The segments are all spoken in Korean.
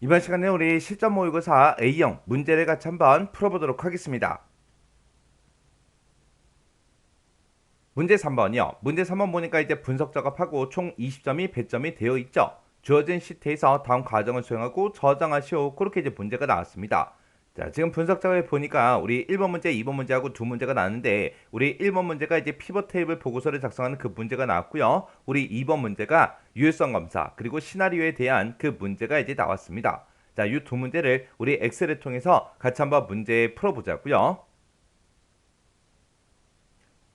이번 시간에 우리 실전 모의고사 A형 문제를 같이 한번 풀어보도록 하겠습니다. 문제 3번이요. 문제 3번 보니까 이제 분석 작업하고 총 20점이 배점이 되어 있죠. 주어진 시트에서 다음 과정을 수행하고 저장하시오. 그렇게 이제 문제가 나왔습니다. 자, 지금 분석 작업에 보니까 우리 1번 문제, 2번 문제하고 두 문제가 나왔는데 우리 1번 문제가 이제 피벗 테이블 보고서를 작성하는 그 문제가 나왔고요. 우리 2번 문제가 유효성 검사 그리고 시나리오에 대한 그 문제가 이제 나왔습니다. 자, 이 두 문제를 우리 엑셀을 통해서 같이 한번 문제 풀어보자고요.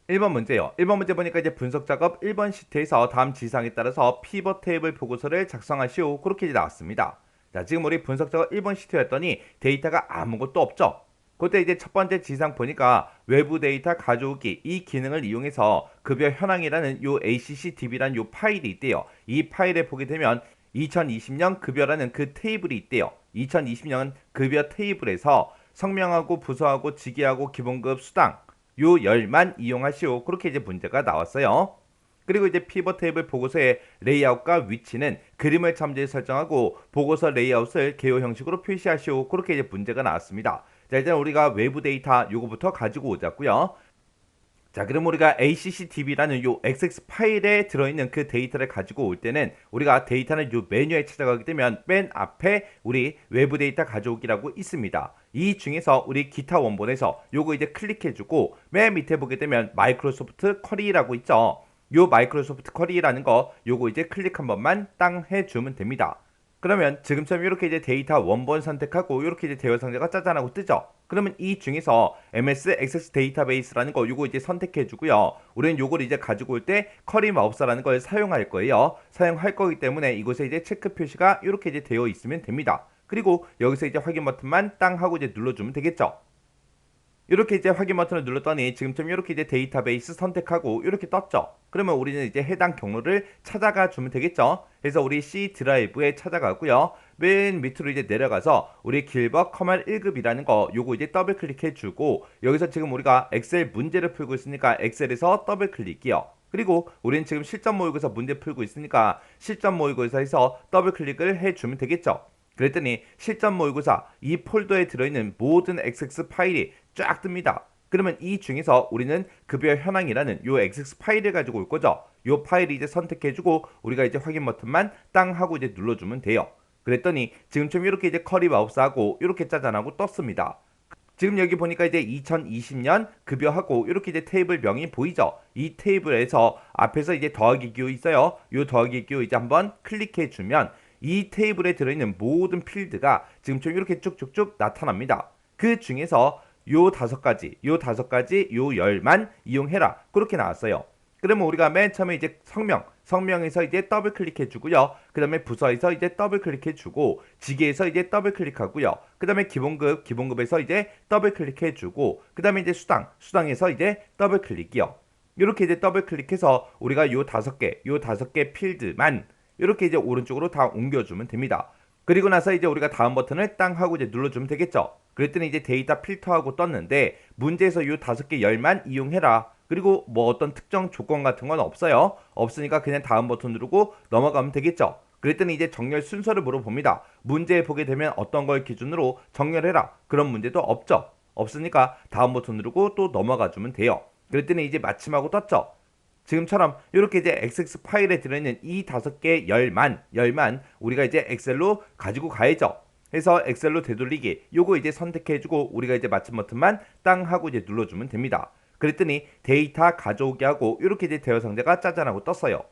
1번 문제요. 1번 문제 보니까 이제 분석 작업 1번 시트에서 다음 지상에 따라서 피벗 테이블 보고서를 작성하시오. 그렇게 이제 나왔습니다. 자, 지금 우리 분석 작업 1번 시트였더니 데이터가 아무것도 없죠. 그때 이제 첫 번째 지상 보니까 외부 데이터 가져오기 이 기능을 이용해서 급여 현황이라는 요 ACCDB라는 요 파일이 있대요. 이 파일에 보게 되면 2020년 급여라는 그 테이블이 있대요. 2020년 급여 테이블에서 성명하고 부서하고 직위하고 기본급 수당 요 열만 이용하시오. 그렇게 이제 문제가 나왔어요. 그리고 이제 피벗 테이블 보고서의 레이아웃과 위치는 그림을 참조해 설정하고 보고서 레이아웃을 개요 형식으로 표시하시오. 그렇게 이제 문제가 나왔습니다. 자, 일단 우리가 외부 데이터 요거부터 가지고 오자고요. 자, 그럼 우리가 ACCDB라는 요 XX 파일에 들어있는 그 데이터를 가지고 올 때는 우리가 데이터는 요 메뉴에 찾아가게 되면 맨 앞에 우리 외부 데이터 가져오기라고 있습니다. 이 중에서 우리 기타 원본에서 요거 이제 클릭해주고 맨 밑에 보게 되면 마이크로소프트 쿼리라고 있죠. 요 마이크로소프트 쿼리라는 거 요거 이제 클릭 한 번만 땅 해주면 됩니다. 그러면 지금처럼 이렇게 이제 데이터 원본 선택하고 이렇게 이제 대여 상자가 짜잔하고 뜨죠. 그러면 이 중에서 MS 액세스 데이터베이스라는 거 요거 이제 선택해 주고요. 우리는 요걸 이제 가지고 올 때 커리 마법사라는 걸 사용할 거예요. 사용할 거기 때문에 이곳에 이제 체크 표시가 이렇게 이제 되어 있으면 됩니다. 그리고 여기서 이제 확인 버튼만 땅 하고 이제 눌러주면 되겠죠. 이렇게 이제 확인 버튼을 눌렀더니 지금처럼 이렇게 이제 데이터베이스 선택하고 이렇게 떴죠. 그러면 우리는 이제 해당 경로를 찾아가 주면 되겠죠. 그래서 우리 C 드라이브에 찾아가고요. 맨 밑으로 이제 내려가서 우리 길버 커널 1급이라는 거 요거 이제 더블 클릭해 주고 여기서 지금 우리가 엑셀 문제를 풀고 있으니까 엑셀에서 더블 클릭이요. 그리고 우리는 지금 실전 모의고사 문제 풀고 있으니까 실전 모의고사에서 더블 클릭을 해주면 되겠죠. 그랬더니 실전 모의고사 이 폴더에 들어있는 모든 XX 파일이 쫙 뜹니다. 그러면 이 중에서 우리는 급여 현황이라는 요 XX 파일을 가지고 올 거죠. 요 파일을 이제 선택해주고 우리가 이제 확인 버튼만 땅 하고 이제 눌러주면 돼요. 그랬더니 지금처럼 이렇게 이제 커리 마우스하고 이렇게 짜잔하고 떴습니다. 지금 여기 보니까 이제 2020년 급여하고 이렇게 이제 테이블 명이 보이죠. 이 테이블에서 앞에서 이제 더하기 기호 있어요. 요 더하기 기호 이제 한번 클릭해 주면 이 테이블에 들어있는 모든 필드가 지금처럼 이렇게 쭉쭉쭉 나타납니다. 그 중에서 요 다섯 가지, 요 열만 이용해라. 그렇게 나왔어요. 그러면 우리가 맨 처음에 이제 성명에서 이제 더블 클릭해 주고요. 그 다음에 부서에서 이제 더블 클릭해 주고, 직위에서 이제 더블 클릭하고요. 그 다음에 기본급에서 이제 더블 클릭해 주고, 그 다음에 이제 수당에서 이제 더블 클릭이요. 이렇게 이제 더블 클릭해서 우리가 요 다섯 개 필드만 이렇게 이제 오른쪽으로 다 옮겨주면 됩니다. 그리고 나서 이제 우리가 다음 버튼을 땅 하고 이제 눌러주면 되겠죠. 그랬더니 이제 데이터 필터하고 떴는데 문제에서 요 다섯 개 열만 이용해라. 그리고 뭐 어떤 특정 조건 같은 건 없어요. 없으니까 그냥 다음 버튼 누르고 넘어가면 되겠죠. 그랬더니 이제 정렬 순서를 물어봅니다. 문제에 보게 되면 어떤 걸 기준으로 정렬해라. 그런 문제도 없죠. 없으니까 다음 버튼 누르고 또 넘어가 주면 돼요. 그랬더니 이제 마침하고 떴죠. 지금처럼 이렇게 이제 XX 파일에 들어있는 이 다섯 개 열만 우리가 이제 엑셀로 가지고 가야죠. 그래서 엑셀로 되돌리기 요거 이제 선택해주고 우리가 이제 마침 버튼만 땅 하고 이제 눌러주면 됩니다. 그랬더니 데이터 가져오게 하고 이렇게 이제 대여 상자가 짜잔하고 떴어요.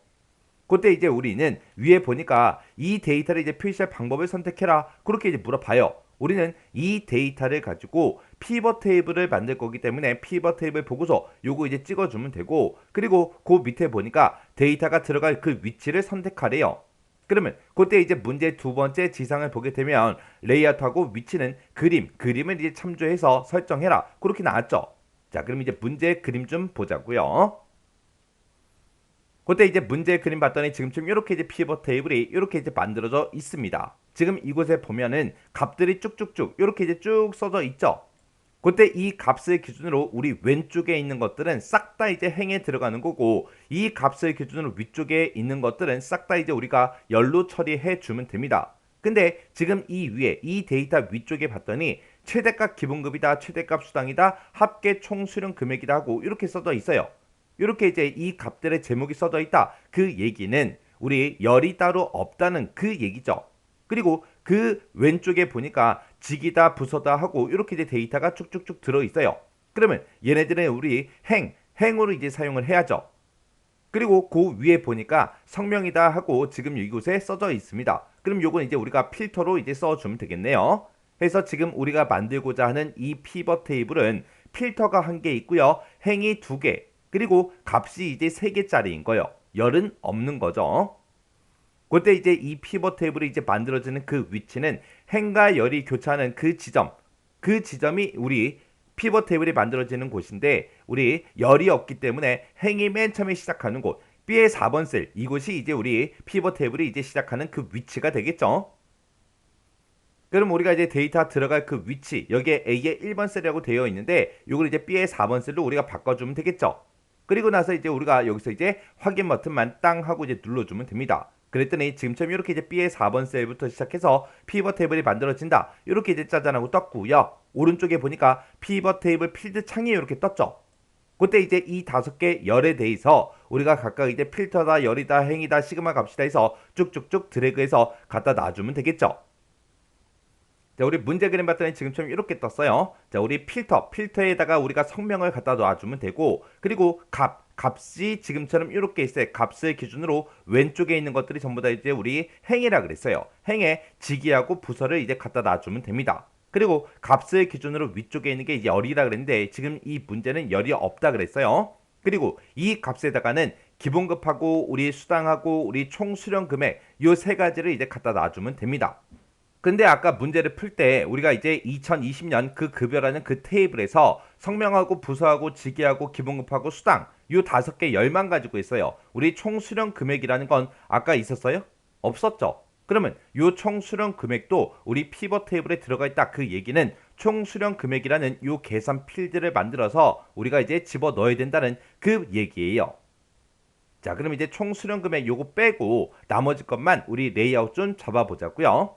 그때 이제 우리는 위에 보니까 이 데이터를 이제 표시할 방법을 선택해라. 그렇게 이제 물어봐요. 우리는 이 데이터를 가지고 피벗 테이블을 만들 거기 때문에 피벗 테이블 보고서 요거 이제 찍어주면 되고 그리고 그 밑에 보니까 데이터가 들어갈 그 위치를 선택하래요. 그러면 그때 이제 문제 두 번째 지상을 보게 되면 레이아웃하고 위치는 그림을 이제 참조해서 설정해라. 그렇게 나왔죠. 자, 그럼 이제 문제 그림 좀 보자고요. 그때 이제 문제 그림 봤더니 지금쯤 이렇게 이제 피벗 테이블이 이렇게 이제 만들어져 있습니다. 지금 이곳에 보면은 값들이 쭉쭉쭉 이렇게 이제 쭉 써져 있죠. 그때 이 값을 기준으로 우리 왼쪽에 있는 것들은 싹 다 이제 행에 들어가는 거고 이 값을 기준으로 위쪽에 있는 것들은 싹 다 이제 우리가 열로 처리해 주면 됩니다. 근데 지금 이 위에 이 데이터 위쪽에 봤더니 최대값 기본급이다, 최대값 수당이다, 합계 총 수령 금액이다 하고 이렇게 써져 있어요. 이렇게 이제 이 값들의 제목이 써져 있다. 그 얘기는 우리 열이 따로 없다는 그 얘기죠. 그리고 그 왼쪽에 보니까 직이다, 부서다 하고 이렇게 이제 데이터가 쭉쭉쭉 들어 있어요. 그러면 얘네들은 우리 행으로 이제 사용을 해야죠. 그리고 그 위에 보니까 성명이다 하고 지금 이곳에 써져 있습니다. 그럼 요건 이제 우리가 필터로 이제 써주면 되겠네요. 그래서 지금 우리가 만들고자 하는 이 피벗 테이블은 필터가 한 개 있고요. 행이 2개, 그리고 값이 이제 3개짜리인 거예요. 열은 없는 거죠. 그때 이제 이 피벗 테이블이 이제 만들어지는 그 위치는 행과 열이 교차하는 그 지점이 우리 피벗 테이블이 만들어지는 곳인데, 우리 열이 없기 때문에 행이 맨 처음에 시작하는 곳 B의 4번 셀, 이곳이 이제 우리 피벗 테이블이 이제 시작하는 그 위치가 되겠죠. 그럼 우리가 이제 데이터 들어갈 그 위치, 여기에 A의 1번 셀이라고 되어 있는데 이걸 이제 B의 4번 셀로 우리가 바꿔주면 되겠죠. 그리고 나서 이제 우리가 여기서 이제 확인 버튼만 땅 하고 이제 눌러주면 됩니다. 그랬더니 지금처럼 이렇게 이제 B의 4번 셀부터 시작해서 피벗 테이블이 만들어진다. 이렇게 이제 짜잔하고 떴고요. 오른쪽에 보니까 피벗 테이블 필드 창이 이렇게 떴죠. 그때 이제 이 5개 열에 대해서 우리가 각각 이제 필터다, 열이다, 행이다, 시그마 값이다 해서 쭉쭉쭉 드래그해서 갖다 놔주면 되겠죠. 자, 우리 문제 그림 봤더니 지금처럼 이렇게 떴어요. 자, 우리 필터에다가 우리가 성명을 갖다 놔주면 되고, 그리고 값이 지금처럼 이렇게 있어요. 값을 기준으로 왼쪽에 있는 것들이 전부 다 이제 우리 행이라 그랬어요. 행에 직이하고 부서를 이제 갖다 놔주면 됩니다. 그리고 값을 기준으로 위쪽에 있는 게 이제 열이라 그랬는데 지금 이 문제는 열이 없다 그랬어요. 그리고 이 값에다가는 기본급하고 우리 수당하고 우리 총 수령 금액 요 세 가지를 이제 갖다 놔주면 됩니다. 근데 아까 문제를 풀 때 우리가 이제 2020년 그 급여라는 그 테이블에서 성명하고 부서하고 직위하고 기본급하고 수당 요 5개 열만 가지고 있어요. 우리 총 수령 금액이라는 건 아까 있었어요? 없었죠. 그러면 요 총 수령 금액도 우리 피벗 테이블에 들어가 있다. 그 얘기는 총 수령 금액이라는 요 계산 필드를 만들어서 우리가 이제 집어 넣어야 된다는 그 얘기예요. 자, 그럼 이제 총 수령 금액 요거 빼고 나머지 것만 우리 레이아웃 좀 잡아보자고요.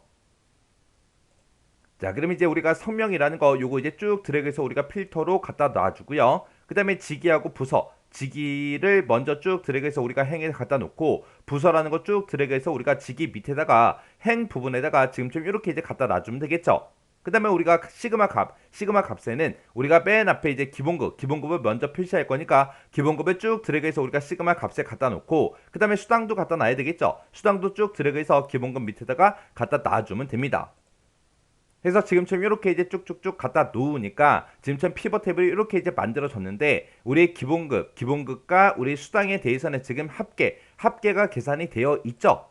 자, 그럼 이제 우리가 성명이라는 거 요거 이제 쭉 드래그해서 우리가 필터로 갖다 놔주고요. 그 다음에 직위하고 부서, 직위를 먼저 쭉 드래그해서 우리가 행에 갖다 놓고, 부서라는 거 쭉 드래그해서 우리가 직위 밑에다가 행 부분에다가 지금처럼 이렇게 이제 갖다 놔주면 되겠죠. 그 다음에 우리가 시그마 값에는 우리가 맨 앞에 이제 기본급을 먼저 표시할 거니까 기본급을 쭉 드래그해서 우리가 시그마 값에 갖다 놓고, 그 다음에 수당도 갖다 놔야 되겠죠. 수당도 쭉 드래그해서 기본급 밑에다가 갖다 놔주면 됩니다. 그래서 지금처럼 이렇게 이제 쭉쭉쭉 갖다 놓으니까 지금처럼 피벗 테이블이 이렇게 이제 만들어졌는데, 우리의 기본급과 우리 수당에 대해서는 지금 합계가 계산이 되어 있죠.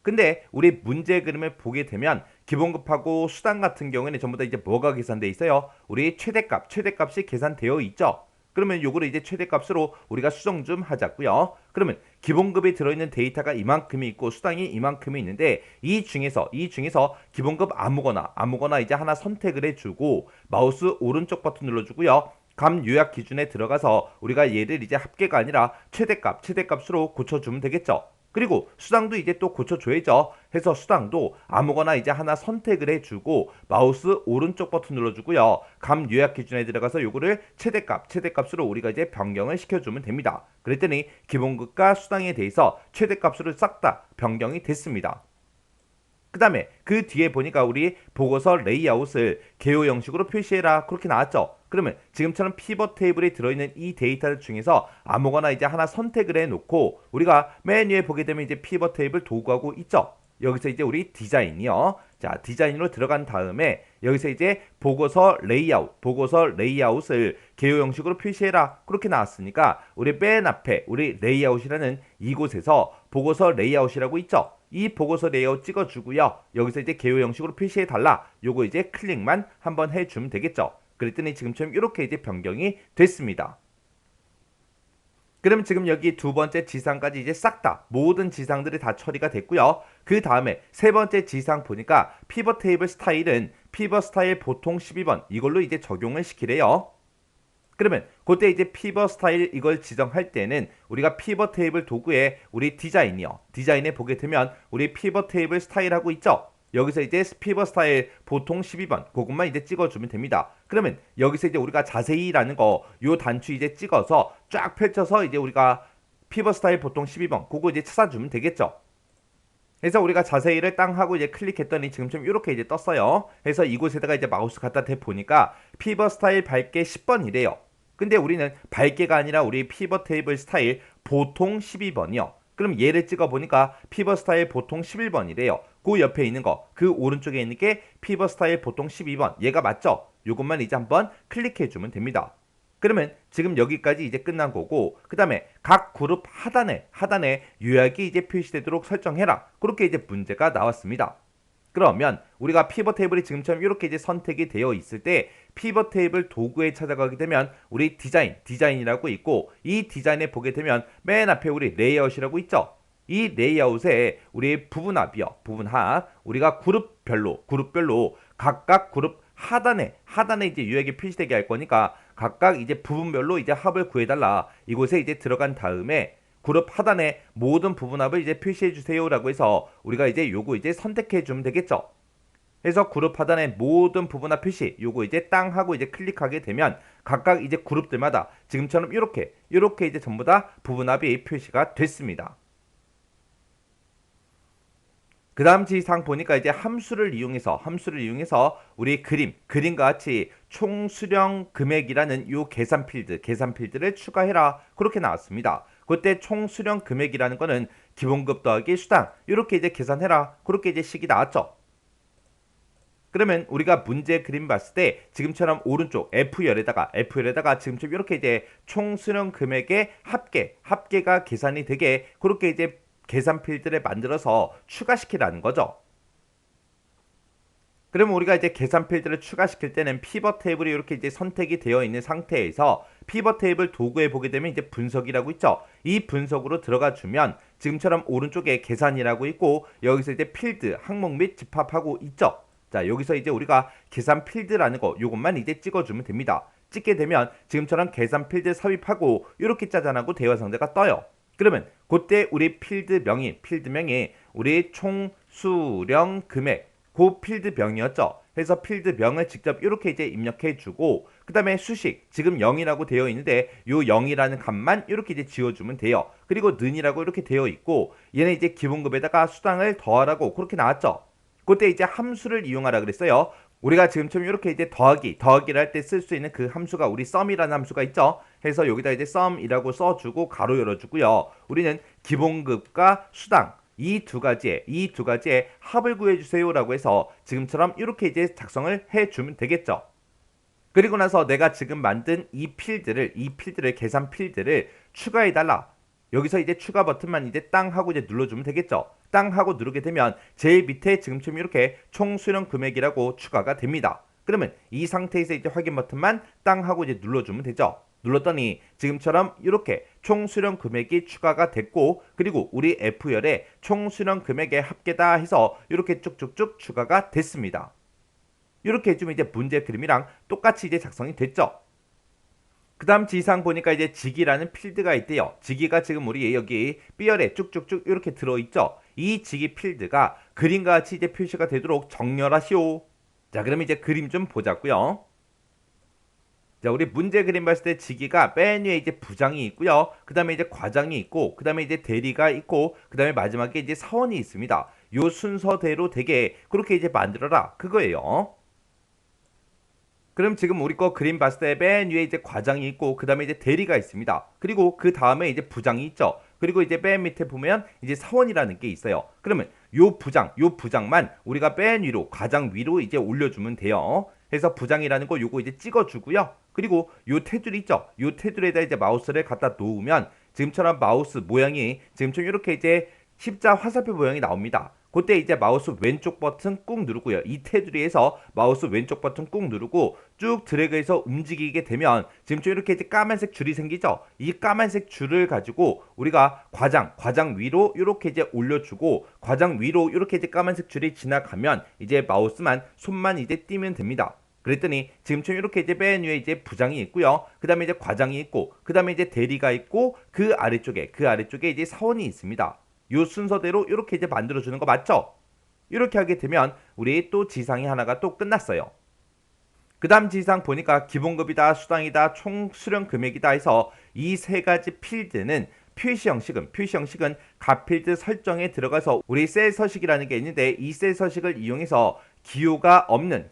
근데 우리 문제 그림을 보게 되면 기본급하고 수당 같은 경우에는 전부 다 이제 뭐가 계산돼 있어요? 우리 최대값이 계산되어 있죠. 그러면 요거를 이제 최대값으로 우리가 수정 좀 하자고요. 그러면 기본급이 들어있는 데이터가 이만큼이 있고 수당이 이만큼이 있는데, 이 중에서 기본급 아무거나 이제 하나 선택을 해주고 마우스 오른쪽 버튼 눌러주고요. 값 요약 기준에 들어가서 우리가 얘를 이제 합계가 아니라 최대값으로 고쳐주면 되겠죠. 그리고 수당도 이제 또 고쳐줘야죠. 해서 수당도 아무거나 이제 하나 선택을 해주고 마우스 오른쪽 버튼 눌러주고요. 값 요약 기준에 들어가서 요거를 최대값으로 우리가 이제 변경을 시켜주면 됩니다. 그랬더니 기본급과 수당에 대해서 최대값으로 싹 다 변경이 됐습니다. 그 다음에 그 뒤에 보니까 우리 보고서 레이아웃을 개요 형식으로 표시해라 그렇게 나왔죠. 그러면 지금처럼 피벗 테이블에 들어있는 이 데이터 중에서 아무거나 이제 하나 선택을 해놓고 우리가 맨 위에 보게 되면 이제 피벗 테이블 도구하고 있죠. 여기서 이제 우리 디자인이요. 자, 디자인으로 들어간 다음에 여기서 이제 보고서 레이아웃을 개요 형식으로 표시해라 그렇게 나왔으니까 우리 맨 앞에 우리 레이아웃이라는 이곳에서 보고서 레이아웃이라고 있죠. 이 보고서 레이아웃 찍어주고요. 여기서 이제 개요 형식으로 표시해달라. 요거 이제 클릭만 한번 해주면 되겠죠. 그랬더니 지금처럼 이렇게 이제 변경이 됐습니다. 그럼 지금 여기 두 번째 지상까지 이제 싹 다 모든 지상들이 다 처리가 됐고요. 그 다음에 세 번째 지상 보니까 피벗 테이블 스타일은 피벗 스타일 보통 12번 이걸로 이제 적용을 시키래요. 그러면 그때 이제 피벗 스타일 이걸 지정할 때는 우리가 피벗 테이블 도구에 우리 디자인에 보게 되면 우리 피벗 테이블 스타일하고 있죠. 여기서 이제 피벗 스타일 보통 12번 그것만 이제 찍어주면 됩니다. 그러면 여기서 이제 우리가 자세히라는 거 요 단추 이제 찍어서 쫙 펼쳐서 이제 우리가 피벗 스타일 보통 12번 그거 이제 찾아주면 되겠죠. 그래서 우리가 자세히를 땅 하고 이제 클릭했더니 지금처럼 이렇게 이제 떴어요. 그래서 이곳에다가 이제 마우스 갖다 대 보니까 피벗 스타일 밝게 10번이래요. 근데 우리는 밝게가 아니라 우리 피벗 테이블 스타일 보통 12번이요. 그럼 얘를 찍어 보니까 피벗 스타일 보통 11번이래요. 그 옆에 있는 거, 그 오른쪽에 있는 게 피벗 스타일 보통 12번. 얘가 맞죠? 요것만 이제 한번 클릭해 주면 됩니다. 그러면 지금 여기까지 이제 끝난 거고, 그 다음에 각 그룹 하단에 요약이 이제 표시되도록 설정해라. 그렇게 이제 문제가 나왔습니다. 그러면 우리가 피벗 테이블이 지금처럼 이렇게 이제 선택이 되어 있을 때 피벗 테이블 도구에 찾아가게 되면 우리 디자인이라고 있고, 이 디자인에 보게 되면 맨 앞에 우리 레이아웃이라고 있죠. 이 레이아웃에 우리 부분합이요. 부분합. 우리가 그룹별로 각각 그룹 하단에 이제 요약이 표시되게 할 거니까 각각 이제 부분별로 이제 합을 구해달라. 이곳에 이제 들어간 다음에 그룹 하단에 모든 부분합을 이제 표시해 주세요라고 해서 우리가 이제 요거 이제 선택해 주면 되겠죠. 그래서 그룹 하단에 모든 부분합 표시 요거 이제 땅 하고 이제 클릭하게 되면 각각 이제 그룹들마다 지금처럼 이렇게 이제 전부 다 부분합이 표시가 됐습니다. 그 다음 지시사항 보니까 이제 함수를 이용해서 우리 그림과 같이 총 수령 금액이라는 요 계산 필드를 추가해라. 그렇게 나왔습니다. 그때 총 수령 금액이라는 거는 기본급 더하기 수당 이렇게 이제 계산해라. 그렇게 이제 식이 나왔죠. 그러면 우리가 문제 그림 봤을 때 지금처럼 오른쪽 F열에다가 지금처럼 이렇게 이제 총 수령 금액의 합계가 계산이 되게 그렇게 이제 계산 필드를 만들어서 추가시키라는 거죠. 그러면 우리가 이제 계산 필드를 추가시킬 때는 피벗 테이블이 이렇게 이제 선택이 되어 있는 상태에서 피벗 테이블 도구에 보게 되면 이제 분석이라고 있죠. 이 분석으로 들어가 주면 지금처럼 오른쪽에 계산이라고 있고 여기서 이제 필드, 항목 및 집합하고 있죠. 자, 여기서 이제 우리가 계산 필드라는 거 요것만 이제 찍어주면 됩니다. 찍게 되면 지금처럼 계산 필드 삽입하고 이렇게 짜잔하고 대화 상자가 떠요. 그러면 그때 우리 필드명이 우리 총 수령 금액 그 필드명이었죠. 그래서 필드명을 직접 이렇게 이제 입력해 주고 그 다음에 수식 지금 0이라고 되어 있는데 요 0이라는 값만 이렇게 이제 지워주면 돼요. 그리고 는이라고 이렇게 되어 있고 얘는 이제 기본급에다가 수당을 더하라고 그렇게 나왔죠. 그때 이제 함수를 이용하라 그랬어요. 우리가 지금처럼 이렇게 이제 더하기를 할 때 쓸 수 있는 그 함수가 우리 sum이라는 함수가 있죠. 해서 여기다 이제 sum이라고 써주고 가로 열어주고요. 우리는 기본급과 수당 이 두 가지의 합을 구해주세요라고 해서 지금처럼 이렇게 이제 작성을 해주면 되겠죠. 그리고 나서 내가 지금 만든 이 필드를 계산 필드를 추가해달라. 여기서 이제 추가 버튼만 이제 땅 하고 이제 눌러주면 되겠죠. 땅 하고 누르게 되면 제일 밑에 지금처럼 이렇게 총 수령 금액이라고 추가가 됩니다. 그러면 이 상태에서 이제 확인 버튼만 땅 하고 이제 눌러주면 되죠. 눌렀더니 지금처럼 이렇게 총 수령 금액이 추가가 됐고 그리고 우리 F열에 총 수령 금액의 합계다 해서 이렇게 쭉쭉쭉 추가가 됐습니다. 이렇게 해주면 이제 문제 그림이랑 똑같이 이제 작성이 됐죠. 그 다음 지시사항 보니까 이제 직이라는 필드가 있대요. 직이가 지금 우리 여기 B열에 쭉쭉쭉 이렇게 들어있죠. 이 직이 필드가 그림과 같이 이제 표시가 되도록 정렬하시오. 자, 그럼 이제 그림 좀 보자고요. 자, 우리 문제 그림 봤을 때 직위가 맨 위에 이제 부장이 있고요. 그 다음에 이제 과장이 있고, 그 다음에 이제 대리가 있고, 그 다음에 마지막에 이제 사원이 있습니다. 요 순서대로 되게 그렇게 이제 만들어라. 그거예요. 그럼 지금 우리 거 그림 봤을 때 맨 위에 이제 과장이 있고, 그 다음에 이제 대리가 있습니다. 그리고 그 다음에 이제 부장이 있죠. 그리고 이제 맨 밑에 보면 이제 사원이라는 게 있어요. 그러면 요 부장만 우리가 맨 위로, 과장 위로 이제 올려주면 돼요. 해서 부장이라는 거 요거 이제 찍어주고요. 그리고 요 테두리 있죠. 요 테두리에다 이제 마우스를 갖다 놓으면 지금처럼 마우스 모양이 지금처럼 이렇게 이제 십자 화살표 모양이 나옵니다. 그때 이제 마우스 왼쪽 버튼 꾹 누르고요. 이 테두리에서 마우스 왼쪽 버튼 꾹 누르고 쭉 드래그해서 움직이게 되면 지금처럼 이렇게 이제 까만색 줄이 생기죠. 이 까만색 줄을 가지고 우리가 과장 위로 이렇게 이제 올려주고 과장 위로 이렇게 이제 까만색 줄이 지나가면 이제 마우스만 손만 이제 띄면 됩니다. 그랬더니 지금처럼 이렇게 이제 맨 위에 이제 부장이 있고요. 그 다음에 이제 과장이 있고, 그 다음에 이제 대리가 있고, 그 아래쪽에 이제 사원이 있습니다. 요 순서대로 이렇게 이제 만들어주는 거 맞죠? 이렇게 하게 되면 우리 또 지상이 하나가 또 끝났어요. 그 다음 지상 보니까 기본급이다, 수당이다, 총 수령 금액이다 해서 이 세 가지 필드는 표시 형식은 값필드 설정에 들어가서 우리 셀 서식이라는 게 있는데 이 셀 서식을 이용해서 기호가 없는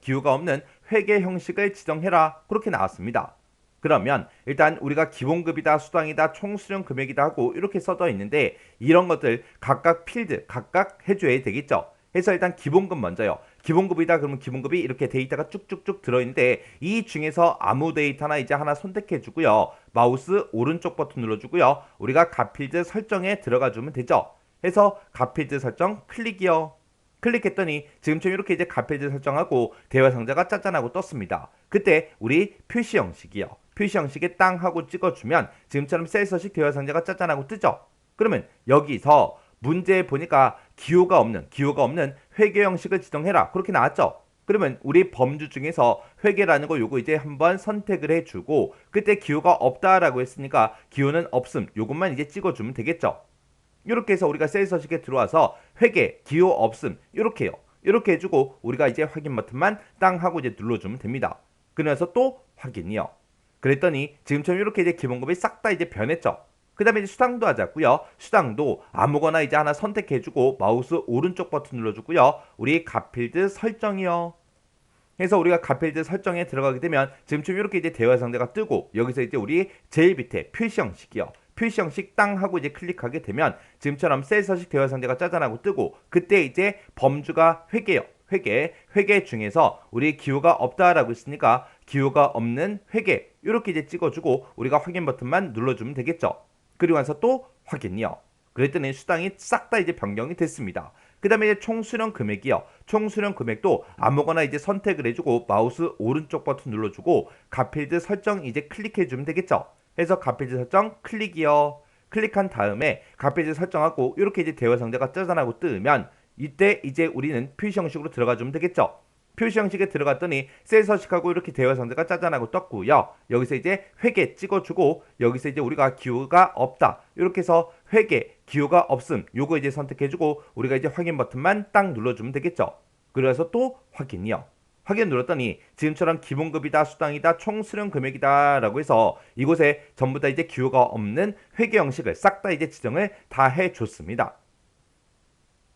회계 형식을 지정해라 그렇게 나왔습니다. 그러면 일단 우리가 기본급이다, 수당이다, 총 수령 금액이다 하고 이렇게 써져 있는데 이런 것들 각각 필드 각각 해줘야 되겠죠. 해서 일단 기본급 먼저요. 기본급이다 그러면 기본급이 이렇게 데이터가 쭉쭉쭉 들어있는데 이 중에서 아무 데이터나 이제 하나 선택해 주고요. 마우스 오른쪽 버튼 눌러주고요. 우리가 값필드 설정에 들어가 주면 되죠. 해서 값필드 설정 클릭이요. 클릭했더니 지금처럼 이렇게 이제 값필드 설정하고 대화 상자가 짜잔하고 떴습니다. 그때 우리 표시 형식이요. 표시 형식에 땅 하고 찍어주면 지금처럼 셀 서식 대화 상자가 짜잔하고 뜨죠. 그러면 여기서 문제에 보니까 기호가 없는 회계 형식을 지정해라 그렇게 나왔죠. 그러면 우리 범주 중에서 회계라는 거 요거 이제 한번 선택을 해주고 그때 기호가 없다라고 했으니까 기호는 없음 요것만 이제 찍어주면 되겠죠. 이렇게 해서 우리가 셀 서식에 들어와서 회계 기호 없음 이렇게요. 이렇게 해주고 우리가 이제 확인 버튼만 땅 하고 이제 눌러주면 됩니다. 그러면서 또 확인이요. 그랬더니 지금처럼 이렇게 이제 기본급이 싹 다 이제 변했죠. 그 다음에 이제 수당도 하자고요. 수당도 아무거나 이제 하나 선택해주고 마우스 오른쪽 버튼 눌러주고요. 우리 값필드 설정이요. 해서 우리가 값필드 설정에 들어가게 되면 지금처럼 이렇게 이제 대화 상자가 뜨고 여기서 이제 우리 제일 밑에 표시 형식이요. 표시 형식 땅 하고 이제 클릭하게 되면 지금처럼 셀 서식 대화 상자가 짜잔하고 뜨고 그때 이제 범주가 회계요. 회계 중에서 우리 기호가 없다라고 했으니까 기호가 없는 회계 이렇게 이제 찍어주고 우리가 확인 버튼만 눌러주면 되겠죠. 그리고 나서 또 확인이요. 그랬더니 수당이 싹 다 이제 변경이 됐습니다. 그 다음에 이제 총 수령 금액이요. 총 수령 금액도 아무거나 이제 선택을 해주고 마우스 오른쪽 버튼 눌러주고 값필드 설정 이제 클릭해주면 되겠죠. 해서 값필드 설정 클릭이요. 클릭한 다음에 값필드 설정하고 이렇게 이제 대화 상자가 짜잔하고 뜨면 이때 이제 우리는 표시 형식으로 들어가주면 되겠죠. 표시 형식에 들어갔더니 셀 서식하고 이렇게 대화 상자가 짜잔하고 떴고요. 여기서 이제 회계 찍어주고 여기서 이제 우리가 기호가 없다 이렇게 해서 회계 기호가 없음 요거 이제 선택해주고 우리가 이제 확인 버튼만 딱 눌러주면 되겠죠. 그래서 또 확인이요. 확인 눌렀더니 지금처럼 기본급이다, 수당이다, 총 수령 금액이다 라고 해서 이곳에 전부 다 이제 기호가 없는 회계 형식을 싹 다 이제 지정을 다 해줬습니다.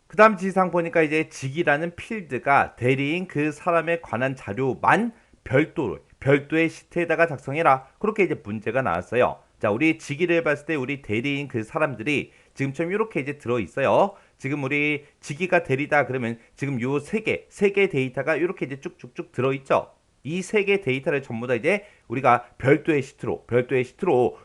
그 다음 지시사항 보니까 이제 직이라는 필드가 대리인 그 사람에 관한 자료만 별도의 시트에다가 작성해라 그렇게 이제 문제가 나왔어요. 자, 우리 직위를 봤을 때 우리 대리인 그 사람들이 지금처럼 이렇게 이제 들어있어요. 지금 우리 직위가 대리다 그러면 지금 요 세 개 데이터가 이렇게 이제 쭉쭉쭉 들어있죠. 이 세 개 데이터를 전부 다 이제 우리가 별도의 시트로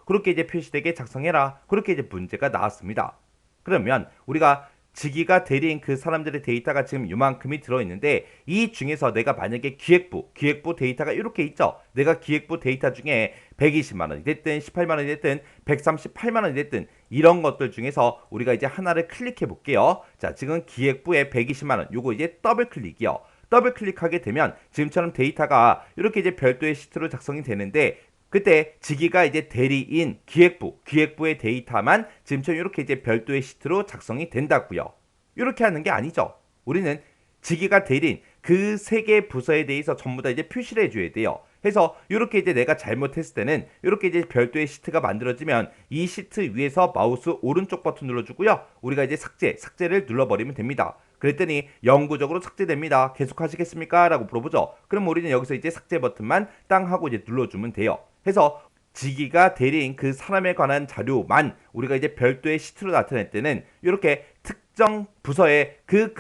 그렇게 이제 표시되게 작성해라 그렇게 이제 문제가 나왔습니다. 그러면 우리가 직위가 대리인 그 사람들의 데이터가 지금 요만큼이 들어있는데 이 중에서 내가 만약에 기획부 데이터가 이렇게 있죠. 내가 기획부 데이터 중에 120만원이 됐든 18만원이 됐든 138만원이 됐든 이런 것들 중에서 우리가 이제 하나를 클릭해 볼게요. 자, 지금 기획부에 120만원 요거 이제 더블 클릭이요. 더블 클릭하게 되면 지금처럼 데이터가 이렇게 이제 별도의 시트로 작성이 되는데 그때 직위가 이제 대리인 기획부의 데이터만 지금처럼 이렇게 이제 별도의 시트로 작성이 된다고요. 이렇게 하는 게 아니죠. 우리는 직위가 대리인 그 세 개 부서에 대해서 전부 다 이제 표시를 해줘야 돼요. 해서 이렇게 이제 내가 잘못했을 때는 이렇게 이제 별도의 시트가 만들어지면 이 시트 위에서 마우스 오른쪽 버튼 눌러주고요. 우리가 이제 삭제를 눌러버리면 됩니다. 그랬더니 영구적으로 삭제됩니다. 계속 하시겠습니까? 라고 물어보죠. 그럼 우리는 여기서 이제 삭제 버튼만 땅 하고 이제 눌러주면 돼요. 해서 직위가 대리인 그 사람에 관한 자료만 우리가 이제 별도의 시트로 나타낼 때는 이렇게 특정 부서의 그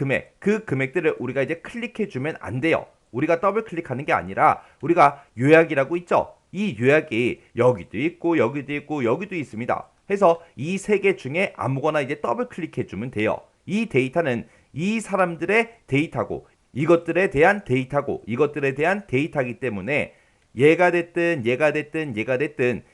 금액들을 우리가 이제 클릭해주면 안 돼요. 우리가 더블 클릭하는 게 아니라 우리가 요약이라고 있죠. 이 요약이 여기도 있고 여기도 있습니다. 해서 이 세 개 중에 아무거나 이제 더블 클릭해주면 돼요. 이 데이터는 이 사람들의 데이터고 이것들에 대한 데이터이기 때문에 얘가 됐든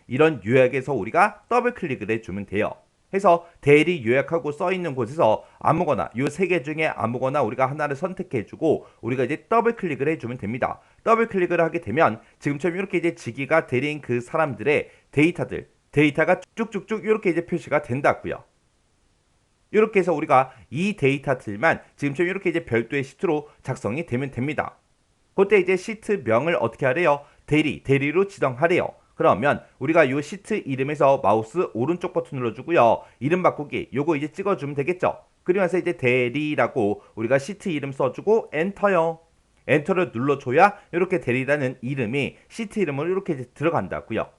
이런 요약에서 우리가 더블 클릭을 해주면 돼요. 해서 대리 요약하고 써있는 곳에서 아무거나 요 세 개 중에 아무거나 우리가 하나를 선택해주고 우리가 이제 더블 클릭을 해주면 됩니다. 더블 클릭을 하게 되면 지금처럼 이렇게 이제 직위가 대리인 그 사람들의 데이터가 쭉쭉쭉 이렇게 이제 표시가 된다고요. 이렇게 해서 우리가 이 데이터들만 지금처럼 이렇게 이제 별도의 시트로 작성이 되면 됩니다. 그때 이제 시트명을 어떻게 하래요? 대리로 지정하래요. 그러면 우리가 요 시트 이름에서 마우스 오른쪽 버튼 눌러주고요. 이름 바꾸기 요거 이제 찍어주면 되겠죠. 그리고 나서 이제 대리라고 우리가 시트 이름 써주고 엔터요. 엔터를 눌러줘야 이렇게 대리라는 이름이 시트 이름으로 이렇게 이제 들어간다고요.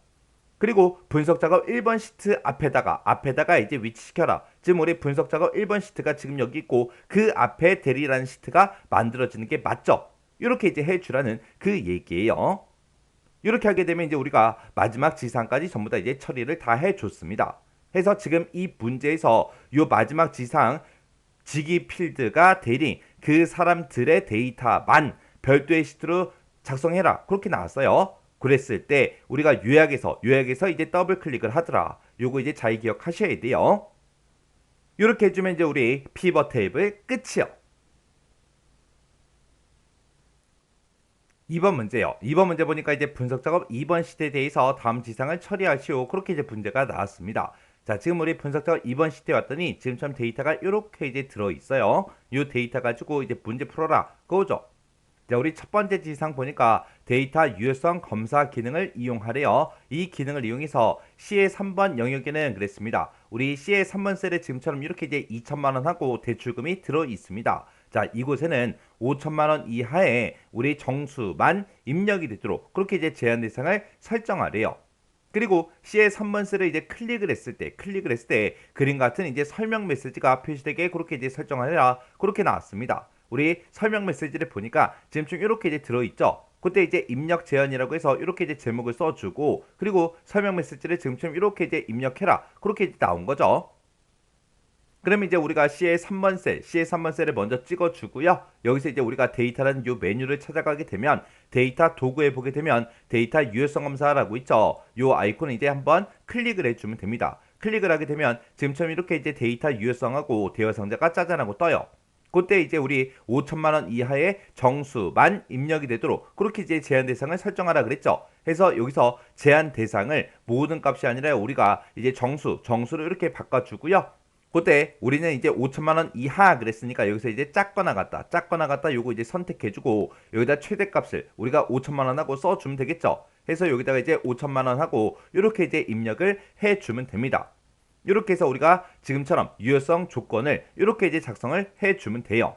그리고 분석 작업 1번 시트 앞에다가 이제 위치시켜라. 지금 우리 분석 작업 1번 시트가 지금 여기 있고 그 앞에 대리라는 시트가 만들어지는 게 맞죠? 이렇게 이제 해주라는 그 얘기예요. 이렇게 하게 되면 이제 우리가 마지막 지상까지 전부 다 이제 처리를 다 해줬습니다. 해서 지금 이 문제에서 요 마지막 지상 직위 필드가 대리 그 사람들의 데이터만 별도의 시트로 작성해라. 그렇게 나왔어요. 그랬을 때 우리가 요약에서 이제 더블 클릭을 하더라. 요거 이제 잘 기억하셔야 돼요. 이렇게 해주면 이제 우리 피벗 테이블 끝이요. 2번 문제요. 2번 문제 보니까 이제 분석 작업 2번 시트에 대해서 다음 지상을 처리하시오. 그렇게 이제 문제가 나왔습니다. 자, 지금 우리 분석 작업 2번 시트에 왔더니 지금처럼 데이터가 이렇게 이제 들어 있어요. 이 데이터 가지고 이제 문제 풀어라. 그거죠. 자, 우리 첫 번째 지상 보니까 데이터 유효성 검사 기능을 이용하래요. 이 기능을 이용해서 C의 3번 영역에는 그랬습니다. 우리 C의 3번 셀에 지금처럼 이렇게 이제 2천만 원 하고 대출금이 들어 있습니다. 자, 이곳에는 5천만 원 이하의 우리 정수만 입력이 되도록 그렇게 이제 제한 대상을 설정하래요. 그리고 C의 3번 셀을 이제 클릭을 했을 때 그림 같은 이제 설명 메시지가 표시되게 그렇게 이제 설정하라. 그렇게 나왔습니다. 우리 설명 메시지를 보니까 지금 이렇게 이제 들어있죠. 그때 이제 입력 제한이라고 해서 이렇게 이제 제목을 써주고 그리고 설명 메시지를 지금처럼 이렇게 이제 입력해라. 그렇게 이제 나온 거죠. 그러면 이제 우리가 C의 3번 셀을 먼저 찍어주고요. 여기서 이제 우리가 데이터라는 요 메뉴를 찾아가게 되면 데이터 도구에 보게 되면 데이터 유효성 검사라고 있죠. 요 아이콘을 이제 한번 클릭을 해주면 됩니다. 클릭을 하게 되면 지금처럼 이렇게 이제 데이터 유효성하고 대여 상자가 짜잔하고 떠요. 그때 이제 우리 5천만 원 이하의 정수만 입력이 되도록 그렇게 이제 제한 대상을 설정하라 그랬죠. 해서 여기서 제한 대상을 모든 값이 아니라 우리가 이제 정수로 이렇게 바꿔주고요. 그때 우리는 이제 5천만 원 이하 그랬으니까 여기서 이제 작거나 같다 요거 이제 선택해주고 여기다 최대값을 우리가 5천만 원 하고 써주면 되겠죠. 해서 여기다가 이제 5천만 원 하고 이렇게 이제 입력을 해주면 됩니다. 이렇게 해서 우리가 지금처럼 유효성 조건을 이렇게 이제 작성을 해주면 돼요.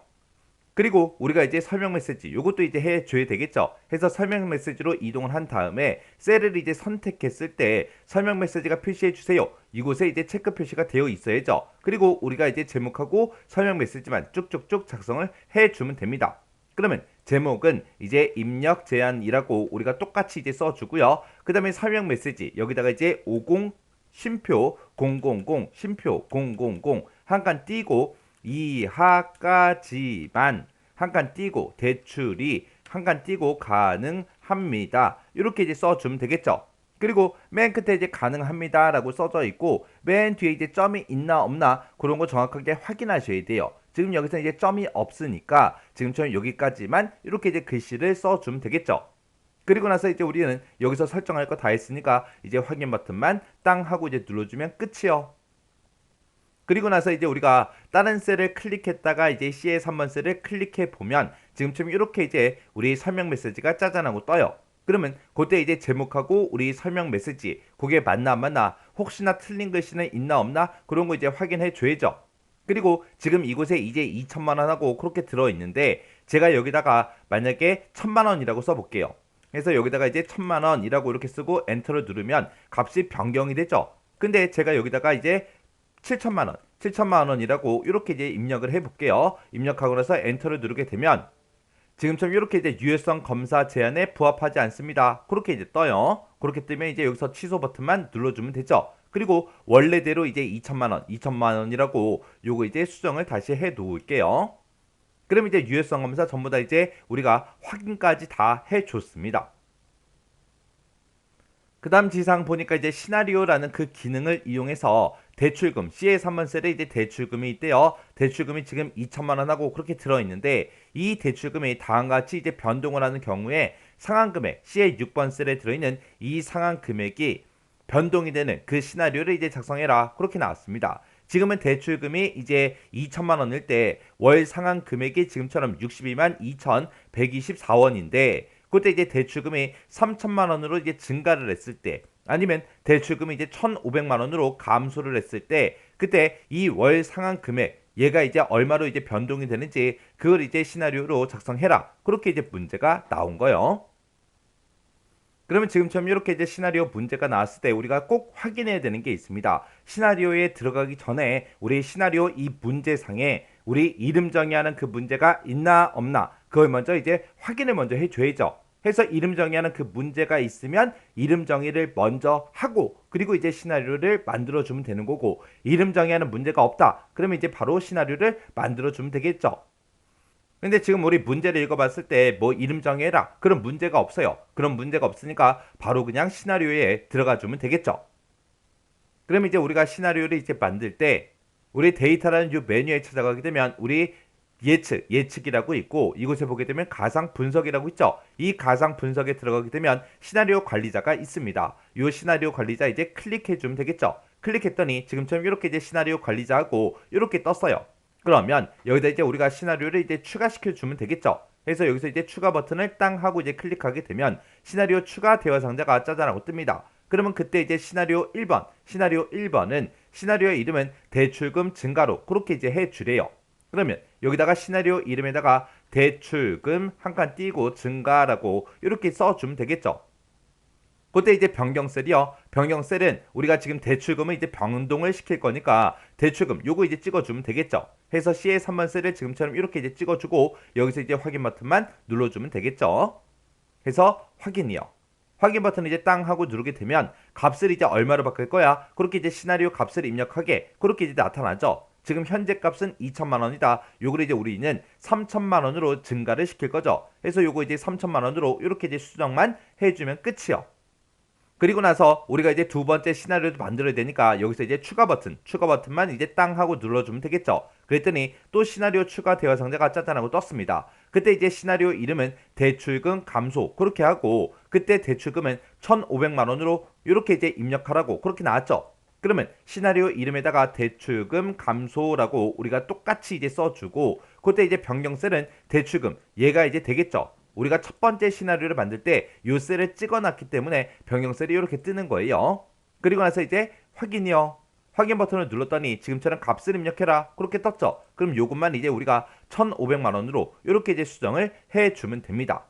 그리고 우리가 이제 설명 메시지 요것도 이제 해줘야 되겠죠. 해서 설명 메시지로 이동을 한 다음에 셀을 이제 선택했을 때 설명 메시지가 표시해 주세요. 이곳에 이제 체크 표시가 되어 있어야죠. 그리고 우리가 이제 제목하고 설명 메시지만 쭉쭉쭉 작성을 해주면 됩니다. 그러면 제목은 이제 입력 제한이라고 우리가 똑같이 이제 써주고요. 그 다음에 설명 메시지 여기다가 이제 50 쉼표 000 쉼표 000 한 칸 띄고 이하까지만 한 칸 띄고 대출이 한 칸 띄고 가능합니다. 이렇게 이제 써주면 되겠죠. 그리고 맨 끝에 이제 가능합니다 라고 써져 있고 맨 뒤에 이제 점이 있나 없나 그런 거 정확하게 확인하셔야 돼요. 지금 여기서 이제 점이 없으니까 지금처럼 여기까지만 이렇게 이제 글씨를 써주면 되겠죠. 그리고 나서 이제 우리는 여기서 설정할 거 다 했으니까 이제 확인 버튼만 땅 하고 이제 눌러주면 끝이요. 그리고 나서 이제 우리가 다른 셀을 클릭했다가 이제 C의 3번 셀을 클릭해 보면 지금처럼 이렇게 이제 우리 설명 메시지가 짜잔하고 떠요. 그러면 그때 이제 제목하고 우리 설명 메시지 그게 맞나 안 맞나 혹시나 틀린 글씨는 있나 없나 그런 거 이제 확인해 줘야죠. 그리고 지금 이곳에 이제 2천만 원 하고 그렇게 들어있는데 제가 여기다가 만약에 1,000만 원이라고 써볼게요. 그래서 여기다가 이제 1,000만 원이라고 이렇게 쓰고 엔터를 누르면 값이 변경이 되죠. 근데 제가 여기다가 이제 7천만 원이라고 이렇게 이제 입력을 해볼게요. 입력하고 나서 엔터를 누르게 되면 지금처럼 이렇게 이제 유효성 검사 제한에 부합하지 않습니다. 그렇게 이제 떠요. 그렇게 뜨면 이제 여기서 취소 버튼만 눌러주면 되죠. 그리고 원래대로 이제 2천만 원이라고 요거 이제 수정을 다시 해 놓을게요. 그럼 이제 유효성 검사 전부 다 이제 우리가 확인까지 다 해줬습니다. 그 다음 지상 보니까 이제 시나리오라는 그 기능을 이용해서 대출금, C의 3번 셀에 이제 대출금이 있대요. 대출금이 지금 2천만 원 하고 그렇게 들어있는데 이 대출금이 다음과 같이 이제 변동을 하는 경우에 상환금액, C의 6번 셀에 들어있는 이 상환금액이 변동이 되는 그 시나리오를 이제 작성해라. 그렇게 나왔습니다. 지금은 대출금이 이제 2천만 원일 때 월 상환 금액이 지금처럼 62만 2,124원인데 그때 이제 대출금이 3천만 원으로 이제 증가를 했을 때 아니면 대출금이 이제 1,500만 원으로 감소를 했을 때 그때 이 월 상환 금액 얘가 이제 얼마로 이제 변동이 되는지 그걸 이제 시나리오로 작성해라. 그렇게 이제 문제가 나온 거예요. 그러면 지금처럼 이렇게 이제 시나리오 문제가 나왔을 때 우리가 꼭 확인해야 되는 게 있습니다. 시나리오에 들어가기 전에 우리 시나리오 이 문제상에 우리 이름 정의하는 그 문제가 있나 없나 그걸 먼저 이제 확인을 먼저 해줘야죠. 해서 이름 정의하는 그 문제가 있으면 이름 정의를 먼저 하고 그리고 이제 시나리오를 만들어주면 되는 거고 이름 정의하는 문제가 없다. 그러면 이제 바로 시나리오를 만들어주면 되겠죠. 근데 지금 우리 문제를 읽어봤을 때 뭐 이름 정해라 그런 문제가 없어요. 그런 문제가 없으니까 바로 그냥 시나리오에 들어가주면 되겠죠. 그럼 이제 우리가 시나리오를 이제 만들 때 우리 데이터라는 이 메뉴에 찾아가게 되면 우리 예측이라고 있고 이곳에 보게 되면 가상 분석이라고 있죠. 이 가상 분석에 들어가게 되면 시나리오 관리자가 있습니다. 이 시나리오 관리자 이제 클릭해 주면 되겠죠. 클릭했더니 지금처럼 이렇게 이제 시나리오 관리자하고 이렇게 떴어요. 그러면 여기다 이제 우리가 시나리오를 이제 추가시켜 주면 되겠죠. 그래서 여기서 이제 추가 버튼을 땅 하고 이제 클릭하게 되면 시나리오 추가 대화 상자가 짜잔하고 뜹니다. 그러면 그때 이제 시나리오 1번은 시나리오의 이름은 대출금 증가로 그렇게 이제 해 주래요. 그러면 여기다가 시나리오 이름에다가 대출금 한 칸 띄고 증가라고 이렇게 써주면 되겠죠. 그때 이제 변경셀이요. 변경셀은 우리가 지금 대출금을 이제 변동을 시킬 거니까 대출금 요거 이제 찍어주면 되겠죠. 해서 C의 3번 셀을 지금처럼 이렇게 이제 찍어주고 여기서 이제 확인 버튼만 눌러주면 되겠죠. 해서 확인이요. 확인 버튼 이제 땅 하고 누르게 되면 값을 이제 얼마로 바꿀 거야. 그렇게 이제 시나리오 값을 입력하게 그렇게 이제 나타나죠. 지금 현재 값은 2천만 원이다. 요걸 이제 우리는 3천만 원으로 증가를 시킬 거죠. 그래서 요거 이제 3천만 원으로 이렇게 이제 수정만 해주면 끝이요. 그리고 나서 우리가 이제 두 번째 시나리오도 만들어야 되니까 여기서 이제 추가 버튼만 이제 땅 하고 눌러주면 되겠죠. 그랬더니 또 시나리오 추가 대화 상자가 짜잔하고 떴습니다. 그때 이제 시나리오 이름은 대출금 감소 그렇게 하고 그때 대출금은 1,500만 원으로 이렇게 이제 입력하라고 그렇게 나왔죠. 그러면 시나리오 이름에다가 대출금 감소라고 우리가 똑같이 이제 써주고 그때 이제 변경셀은 대출금 얘가 이제 되겠죠. 우리가 첫 번째 시나리오를 만들 때 요 셀을 찍어놨기 때문에 변경셀이 이렇게 뜨는 거예요. 그리고 나서 이제 확인이요. 확인 버튼을 눌렀더니 지금처럼 값을 입력해라. 그렇게 떴죠. 그럼 요것만 이제 우리가 1,500만 원으로 이렇게 이제 수정을 해주면 됩니다.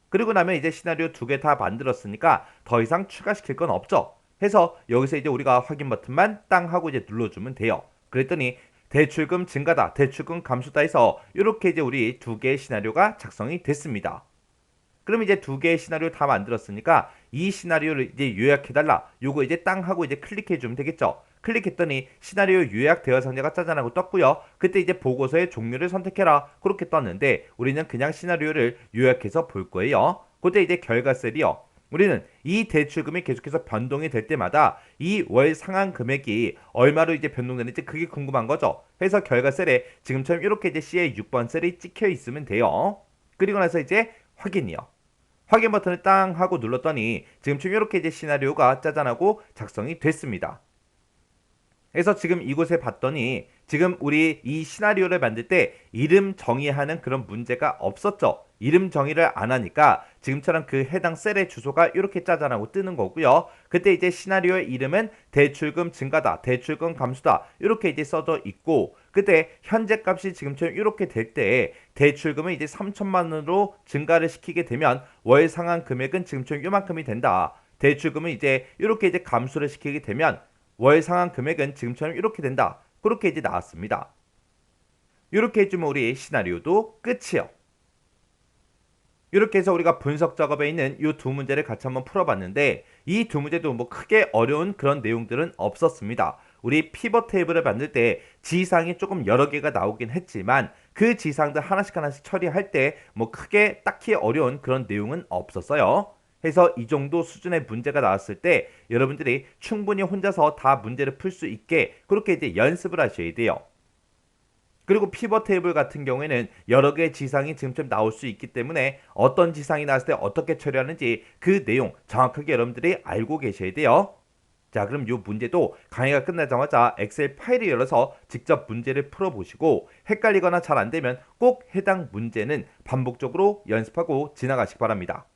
그리고 나면 이제 시나리오 두 개 다 만들었으니까 더 이상 추가시킬 건 없죠. 해서 여기서 이제 우리가 확인 버튼만 땅 하고 이제 눌러주면 돼요. 그랬더니 대출금 증가다, 대출금 감소다 해서 이렇게 이제 우리 두 개의 시나리오가 작성이 됐습니다. 그럼 이제 두 개의 시나리오 다 만들었으니까 이 시나리오를 이제 요약해달라. 요거 이제 땅 하고 이제 클릭해주면 되겠죠. 클릭했더니 시나리오 요약 대화 상자가 짜잔하고 떴고요. 그때 이제 보고서의 종류를 선택해라. 그렇게 떴는데 우리는 그냥 시나리오를 요약해서 볼 거예요. 그때 이제 결과셀이요. 우리는 이 대출금이 계속해서 변동이 될 때마다 이 월 상환 금액이 얼마로 이제 변동되는지 그게 궁금한 거죠. 그래서 결과셀에 지금처럼 이렇게 이제 C의 6번 셀이 찍혀 있으면 돼요. 그리고 나서 이제 확인이요. 확인 버튼을 땅 하고 눌렀더니 지금처럼 이렇게 이제 시나리오가 짜잔하고 작성이 됐습니다. 그래서 지금 이곳에 봤더니 지금 우리 이 시나리오를 만들 때 이름 정의하는 그런 문제가 없었죠. 이름 정의를 안 하니까 지금처럼 그 해당 셀의 주소가 이렇게 짜잔하고 뜨는 거고요. 그때 이제 시나리오의 이름은 대출금 증가다, 대출금 감소다 이렇게 이제 써져 있고 그때 현재 값이 지금처럼 이렇게 될 때 대출금을 이제 3천만 원으로 증가를 시키게 되면 월 상환 금액은 지금처럼 이만큼이 된다. 대출금을 이제 이렇게 이제 감소를 시키게 되면 월 상환 금액은 지금처럼 이렇게 된다. 그렇게 이제 나왔습니다. 이렇게 해주면 우리 시나리오도 끝이에요. 이렇게 해서 우리가 분석 작업에 있는 이 두 문제를 같이 한번 풀어봤는데 이 두 문제도 뭐 크게 어려운 그런 내용들은 없었습니다. 우리 피벗 테이블을 만들 때 지상이 조금 여러 개가 나오긴 했지만 그 지상들 하나씩 처리할 때 뭐 크게 딱히 어려운 그런 내용은 없었어요. 해서 이 정도 수준의 문제가 나왔을 때 여러분들이 충분히 혼자서 다 문제를 풀 수 있게 그렇게 이제 연습을 하셔야 돼요. 그리고 피벗 테이블 같은 경우에는 여러 개의 지상이 지금쯤 나올 수 있기 때문에 어떤 지상이 나왔을 때 어떻게 처리하는지 그 내용 정확하게 여러분들이 알고 계셔야 돼요. 자, 그럼 이 문제도 강의가 끝나자마자 엑셀 파일을 열어서 직접 문제를 풀어보시고 헷갈리거나 잘 안되면 꼭 해당 문제는 반복적으로 연습하고 지나가시기 바랍니다.